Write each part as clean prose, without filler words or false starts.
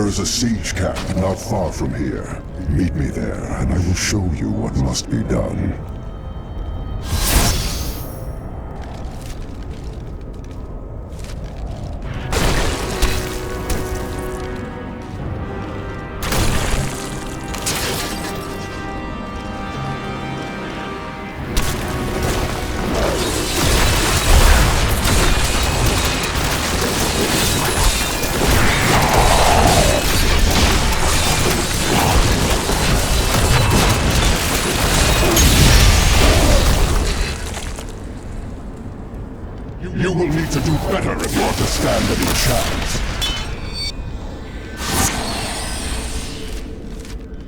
There is a siege camp not far from here. Meet me there, and I will show you what must be done. You will need to do better if you want to stand any chance.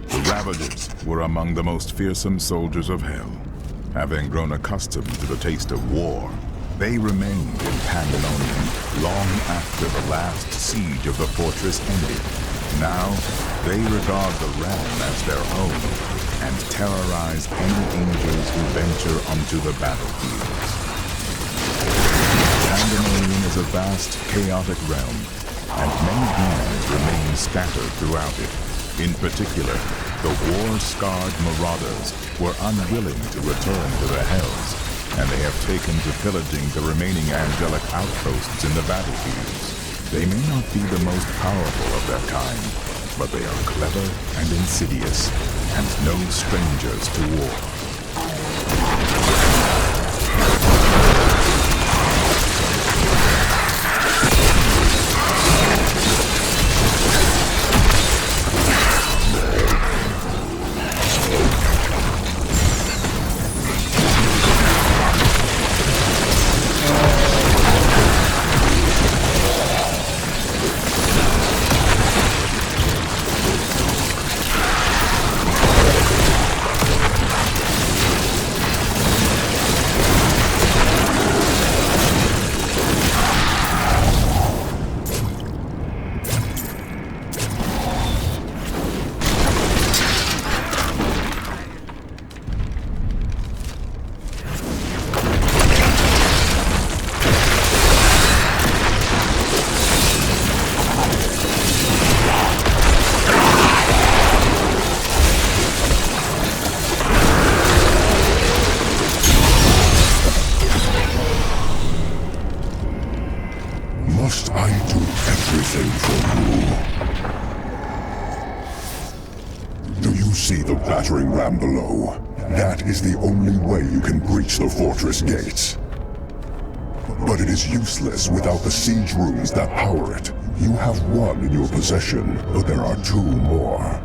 The Ravagers were among the most fearsome soldiers of Hell. Having grown accustomed to the taste of war, they remained in Pandemonium long after the last siege of the fortress ended. Now, they regard the realm as their home and terrorize any angels who venture onto the battlefields. Pandemonium is a vast, chaotic realm, and many demons remain scattered throughout it. In particular, the war-scarred Marauders were unwilling to return to the Hells, and they have taken to pillaging the remaining angelic outposts in the battlefields. They may not be the most powerful of their kind, but they are clever and insidious, and no strangers to war. Must I do everything for you? Do you see the battering ram below? That is the only way you can breach the fortress gates. But it is useless without the siege runes that power it. You have one in your possession, but there are two more.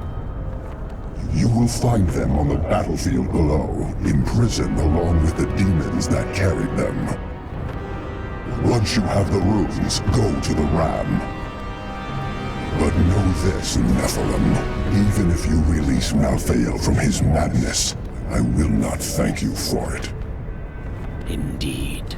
You will find them on the battlefield below, imprisoned along with the demons that carried them. Once you have the runes, go to the ram. But know this, Nephilim. Even if you release Malthael from his madness, I will not thank you for it. Indeed.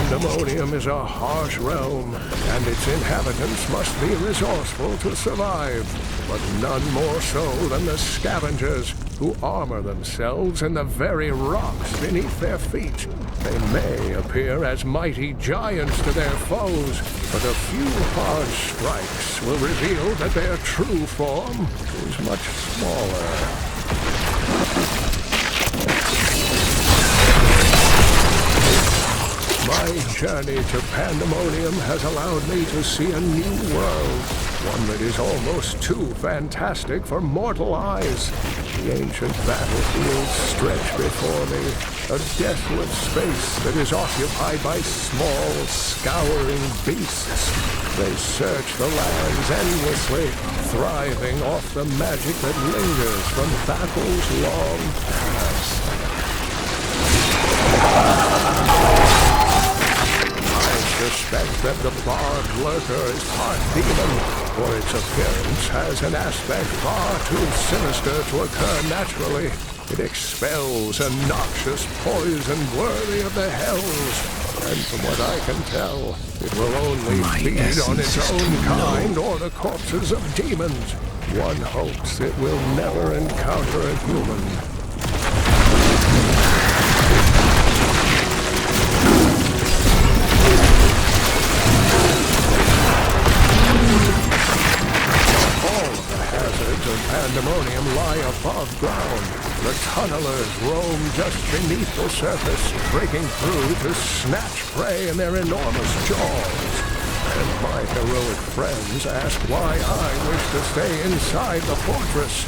Pandemonium is a harsh realm, and its inhabitants must be resourceful to survive, but none more so than the scavengers, who armor themselves in the very rocks beneath their feet. They may appear as mighty giants to their foes, but a few hard strikes will reveal that their true form is much smaller. My journey to Pandemonium has allowed me to see a new world, one that is almost too fantastic for mortal eyes. The ancient battlefields stretch before me, a desolate space that is occupied by small, scouring beasts. They search the lands endlessly, thriving off the magic that lingers from battles long past. I suspect that the barbed lurker is part demon, for its appearance has an aspect far too sinister to occur naturally. It expels a noxious poison worthy of the hells. And from what I can tell, it will only feed on its own kind or the corpses of demons. One hopes it will never encounter a human. Pandemonium lie above ground. The tunnelers roam just beneath the surface, breaking through to snatch prey in their enormous jaws. And my heroic friends ask why I wish to stay inside the fortress.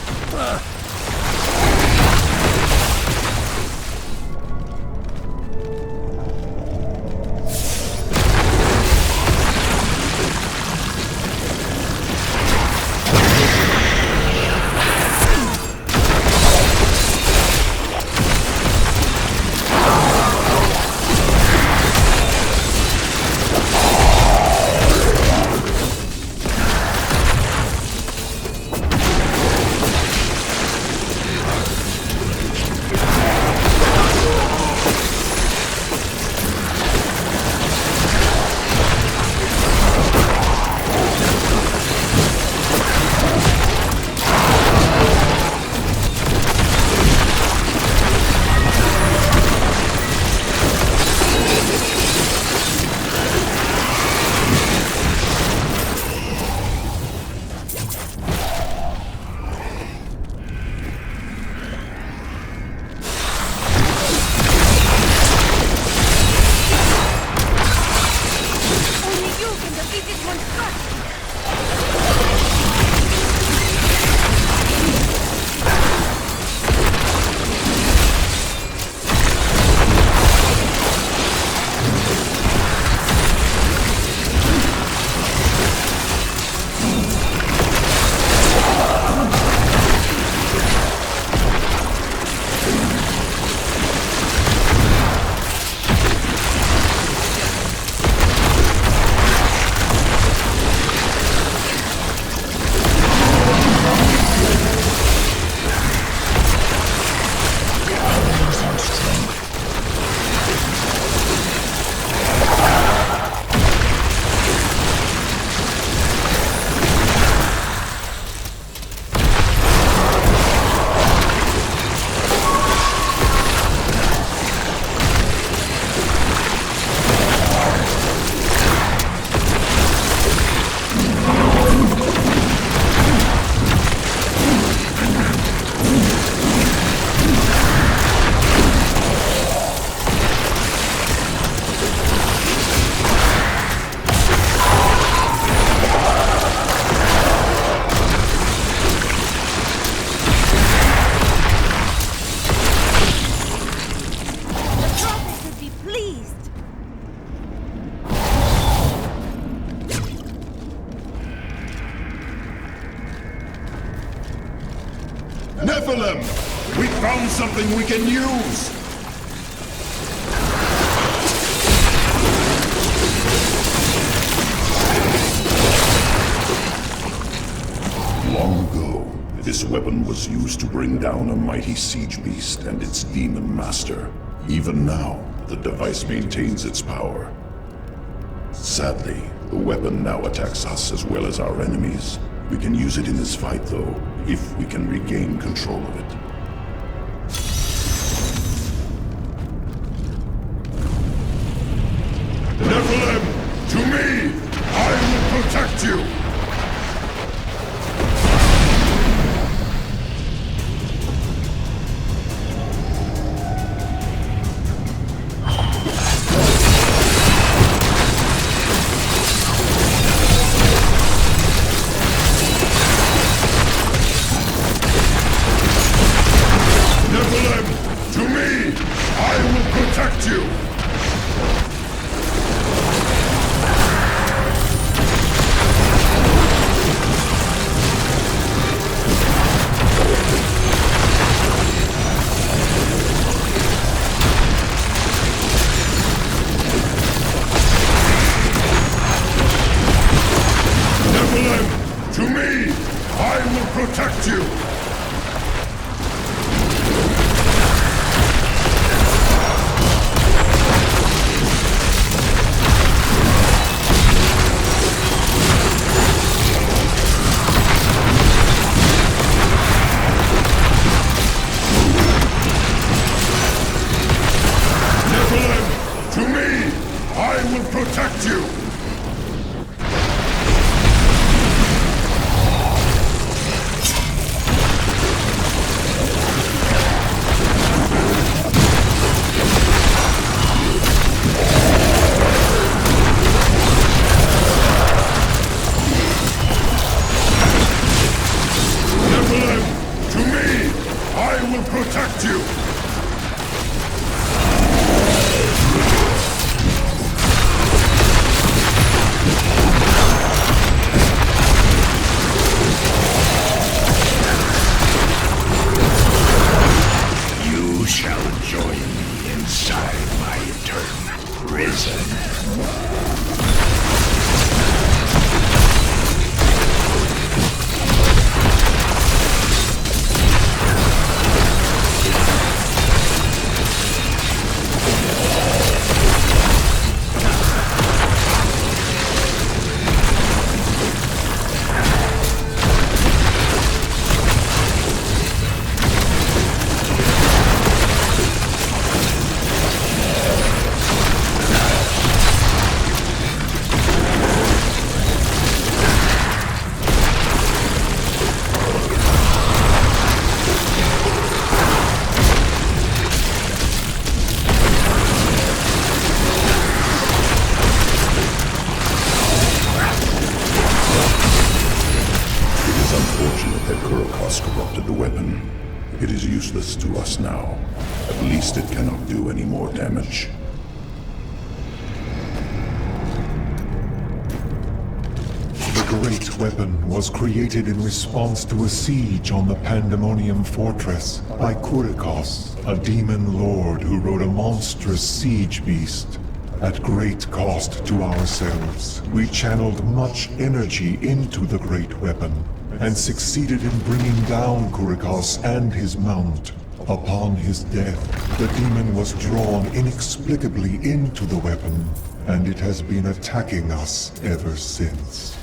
Nephilim! We found something we can use! Long ago, this weapon was used to bring down a mighty siege beast and its demon master. Even now, the device maintains its power. Sadly, the weapon now attacks us as well as our enemies. We can use it in this fight, though, if we can regain control of it. Nephilim, to me! I will protect you! Kurikos corrupted the weapon. It is useless to us now. At least it cannot do any more damage. The Great Weapon was created in response to a siege on the Pandemonium Fortress by Kurikos, a demon lord who rode a monstrous siege beast. At great cost to ourselves, we channeled much energy into the Great Weapon, and succeeded in bringing down Kurikos and his mount. Upon his death, the demon was drawn inexplicably into the weapon, and it has been attacking us ever since.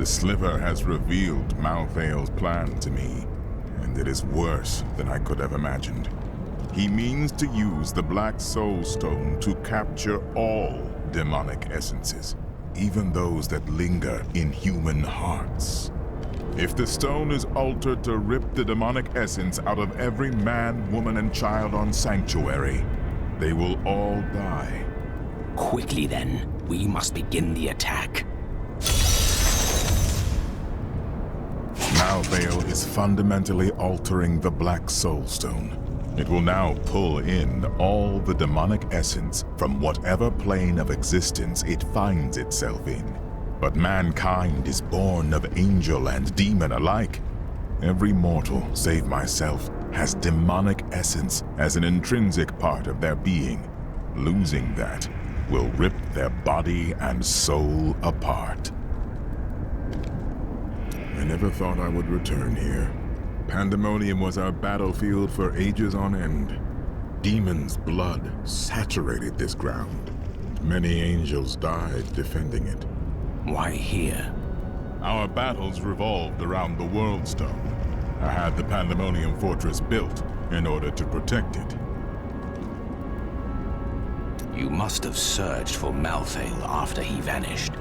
The Sliver has revealed Malthael's plan to me, and it is worse than I could have imagined. He means to use the Black Soul Stone to capture all demonic essences, even those that linger in human hearts. If the stone is altered to rip the demonic essence out of every man, woman, and child on Sanctuary, they will all die. Quickly then, we must begin the attack. Malthael is fundamentally altering the Black Soul Stone. It will now pull in all the demonic essence from whatever plane of existence it finds itself in. But mankind is born of angel and demon alike. Every mortal, save myself, has demonic essence as an intrinsic part of their being. Losing that will rip their body and soul apart. I never thought I would return here. Pandemonium was our battlefield for ages on end. Demons' blood saturated this ground. Many angels died defending it. Why here? Our battles revolved around the World Stone. I had the Pandemonium Fortress built in order to protect it. You must have searched for Malthael after he vanished.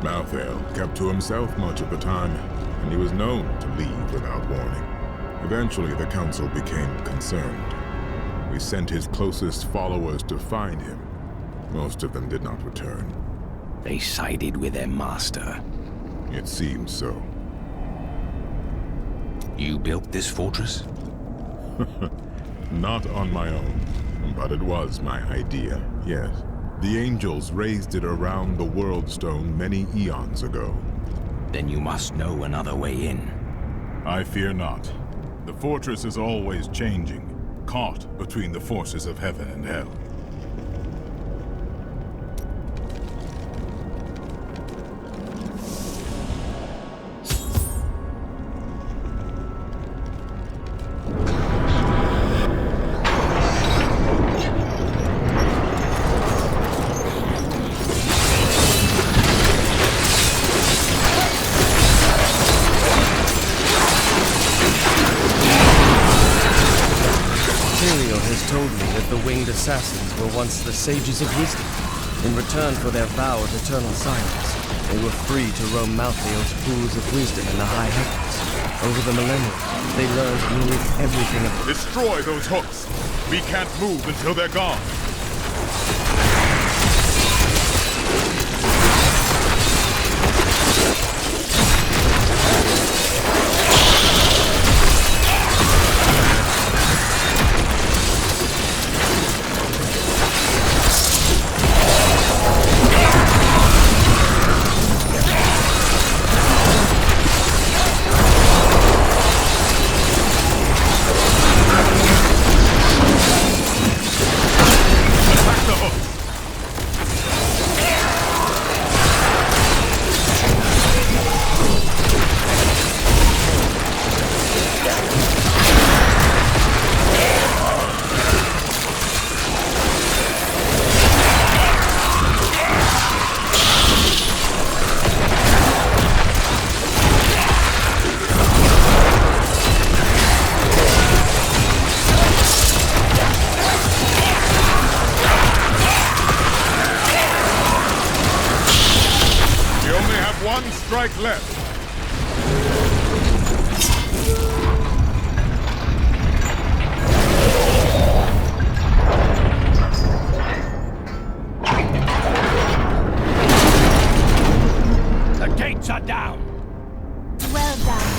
Malthael kept to himself much of the time, and he was known to leave without warning. Eventually, the Council became concerned. We sent his closest followers to find him. Most of them did not return. They sided with their master. It seems so. You built this fortress? Not on my own, but it was my idea, yes. The angels raised it around the World Stone many eons ago. Then you must know another way in. I fear not. The fortress is always changing, caught between the forces of heaven and hell. Assassins were once the sages of wisdom. In return for their vow of eternal silence, they were free to roam Malthael's pools of wisdom in the high heavens. Over the millennia, they learned nearly everything of Destroy those hooks! We can't move until they're gone! Strike left. The gates are down. Well done.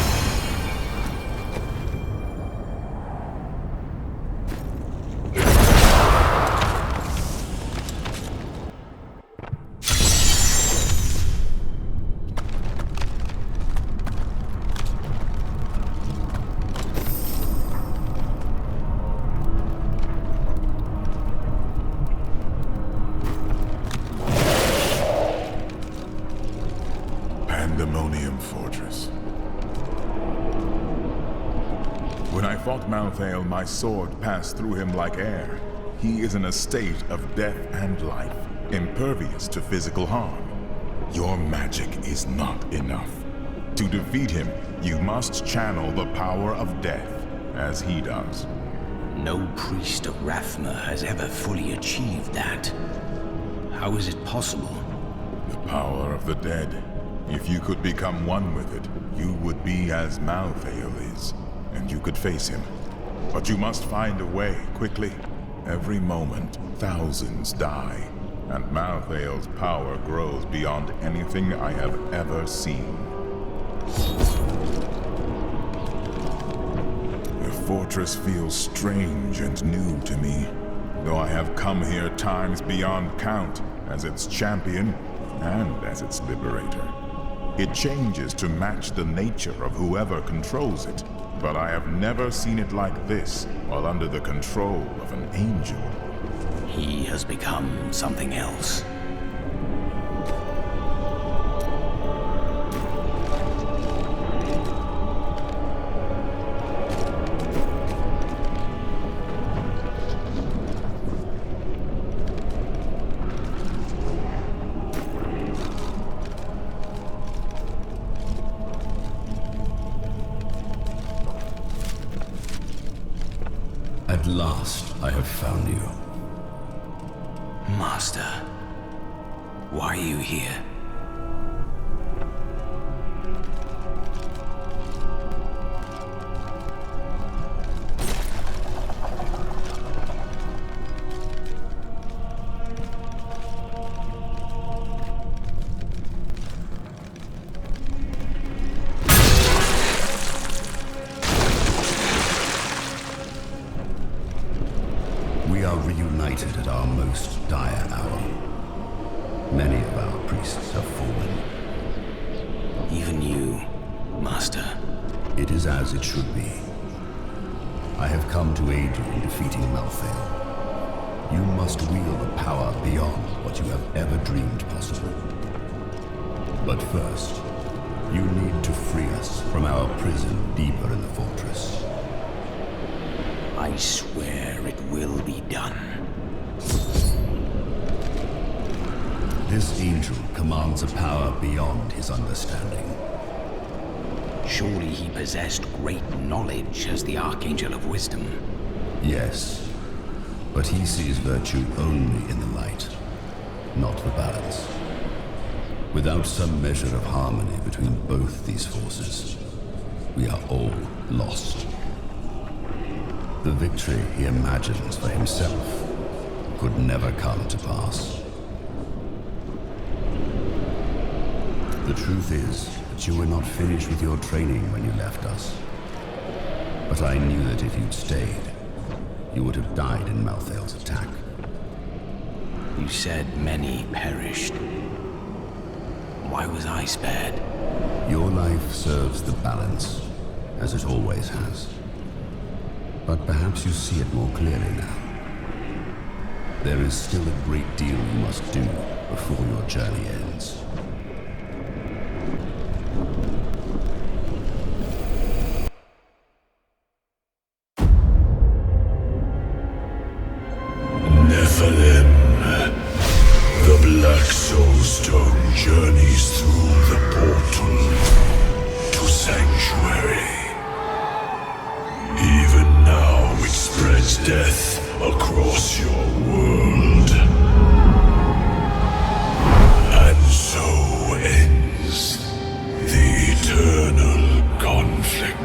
Pandemonium Fortress. When I fought Malthael, my sword passed through him like air. He is in a state of death and life, impervious to physical harm. Your magic is not enough. To defeat him, you must channel the power of death, as he does. No priest of Rathma has ever fully achieved that. How is it possible? The power of the dead. If you could become one with it, you would be as Malthael is, and you could face him. But you must find a way, quickly. Every moment, thousands die, and Malthael's power grows beyond anything I have ever seen. The fortress feels strange and new to me, though I have come here times beyond count as its champion and as its liberator. It changes to match the nature of whoever controls it, but I have never seen it like this while under the control of an angel. He has become something else. At last, I have found you. Master, why are you here? We are reunited at our most dire hour. Many of our priests have fallen. Even you, Master. It is as it should be. I have come to aid you in defeating Malthael. You must wield a power beyond what you have ever dreamed possible. But first, you need to free us from our prison deeper in the fortress. I swear it will be done. This angel commands a power beyond his understanding. Surely he possessed great knowledge as the Archangel of Wisdom. Yes, but he sees virtue only in the light, not the balance. Without some measure of harmony between both these forces, we are all lost. The victory he imagines for himself could never come to pass. The truth is that you were not finished with your training when you left us. But I knew that if you'd stayed, you would have died in Malthael's attack. You said many perished. Why was I spared? Your life serves the balance, as it always has. But perhaps you see it more clearly now. There is still a great deal you must do before your journey ends. Nephilim. The Black Soulstone journeys through the portal to Sanctuary. Even now it spreads death across your world. And so ends the eternal conflict.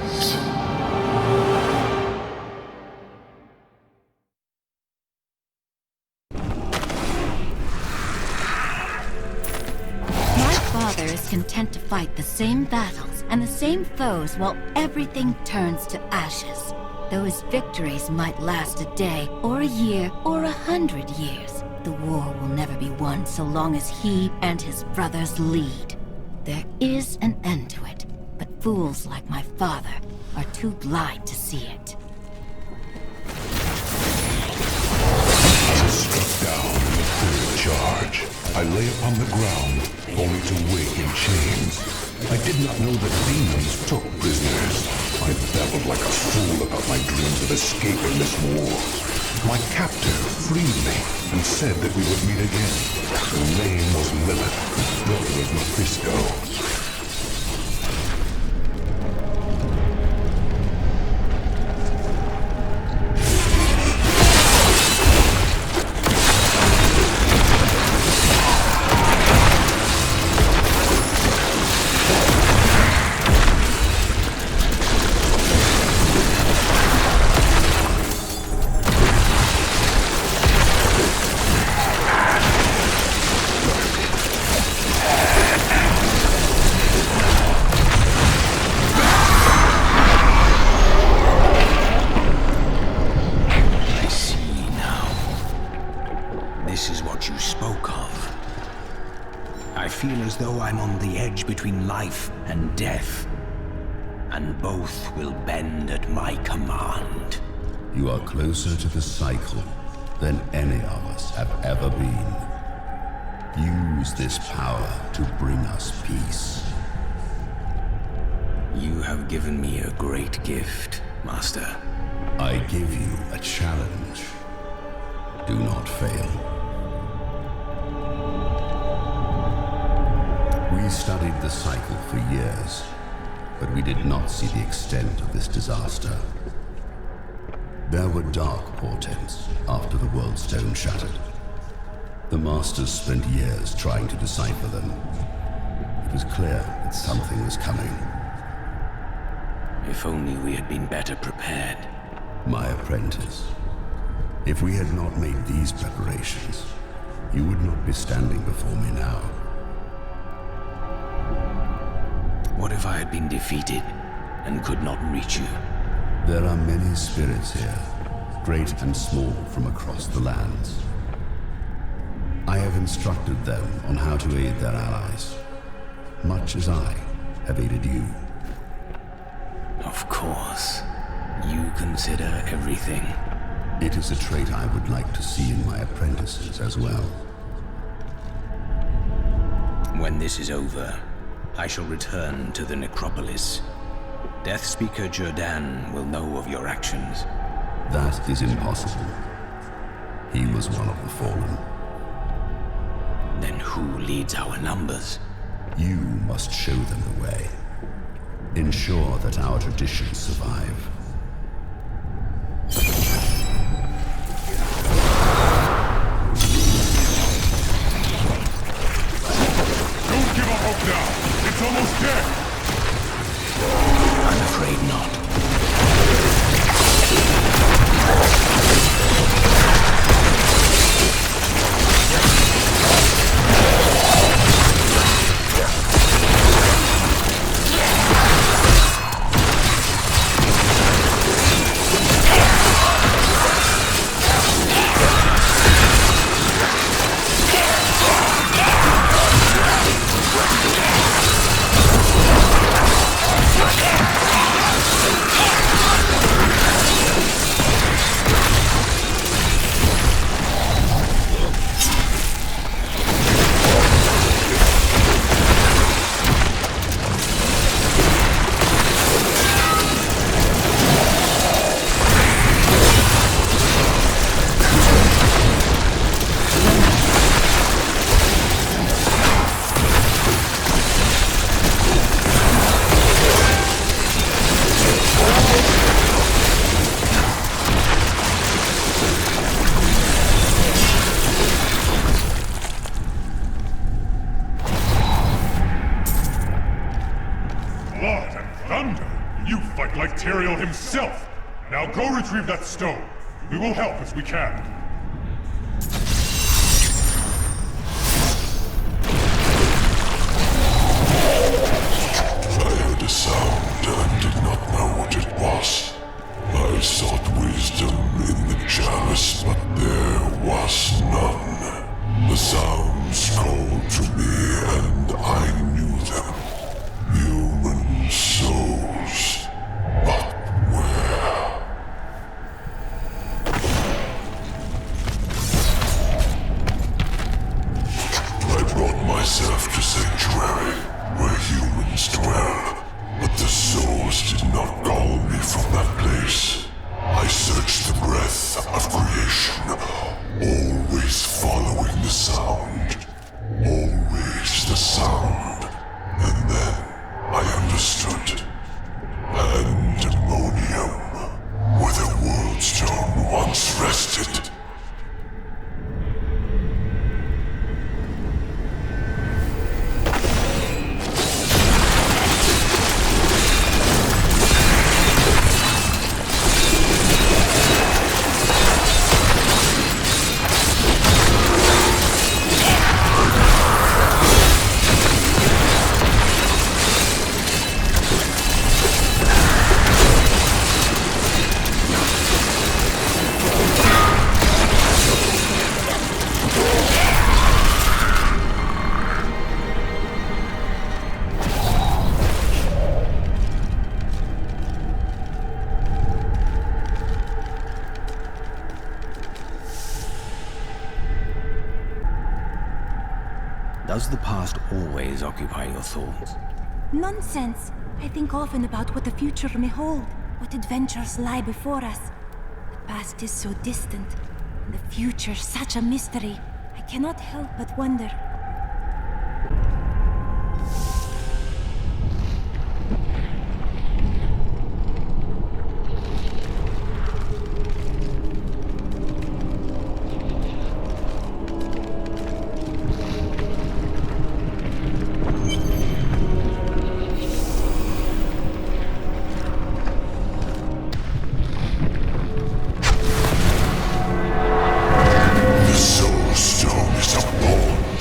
My father is content to fight the same battles and the same foes while everything turns to ashes. Those victories might last a day, or a year, or 100 years. The war will never be won so long as he and his brothers lead. There is an end to it, but fools like my father are too blind to see it. I was struck down in the third charge. I lay upon the ground, only to wake in chains. I did not know that demons took prisoners. I babbled like a fool about my dreams of escaping this war. My captor freed me and said that we would meet again. Her name was Lilith, daughter of Mephisto. this is what you spoke of. I feel as though I'm on the edge between life and death, and both will bend at my command. You are closer to the cycle than any of us have ever been. Use this power to bring us peace. You have given me a great gift, Master. I give you a challenge. Do not fail. We studied the cycle for years, but we did not see the extent of this disaster. There were dark portents after the World Stone shattered. The Masters spent years trying to decipher them. It was clear that something was coming. If only we had been better prepared. My apprentice, if we had not made these preparations, you would not be standing before me now. What if I had been defeated and could not reach you? There are many spirits here, great and small from across the lands. I have instructed them on how to aid their allies, much as I have aided you. Of course. You consider everything. It is a trait I would like to see in my apprentices as well. When this is over, I shall return to the necropolis. Death Speaker Jordan will know of your actions. That is impossible. He was one of the fallen. Then who leads our numbers? You must show them the way. Ensure that our traditions survive. Don't give up hope now! It's almost dead! I'm afraid not. Himself! Now go retrieve that stone. We will help as we can. I heard a sound and did not know what it was. I sought wisdom in the chalice, but there was none. The sounds called to me and I knew them. Human souls. But Does the past always occupy your thoughts? Nonsense. I think often about what the future may hold, what adventures lie before us. The past is so distant, and the future such a mystery. I cannot help but wonder. The Soul Stone is a born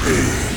pain.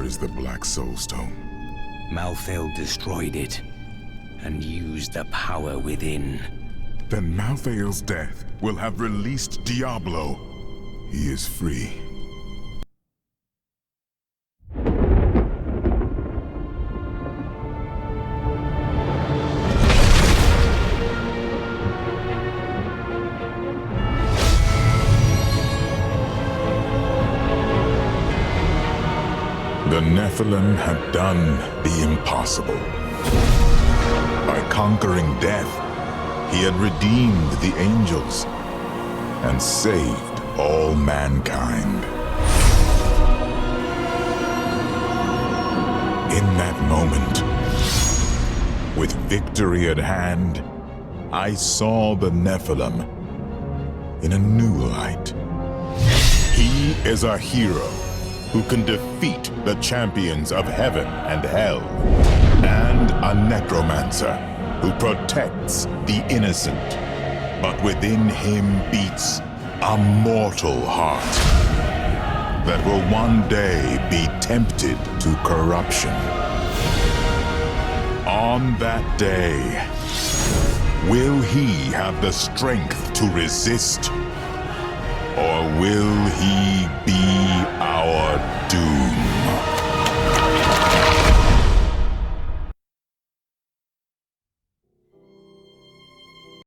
is the Black Soulstone? Malthael destroyed it, and used the power within. Then Malthael's death will have released Diablo. He is free. The Nephilim had done the impossible. By conquering death, he had redeemed the angels and saved all mankind. In that moment, with victory at hand, I saw the Nephilim in a new light. He is a hero who can defeat the champions of heaven and hell, and a necromancer who protects the innocent, but within him beats a mortal heart that will one day be tempted to corruption. On that day, will he have the strength to resist? Or will he be our doom?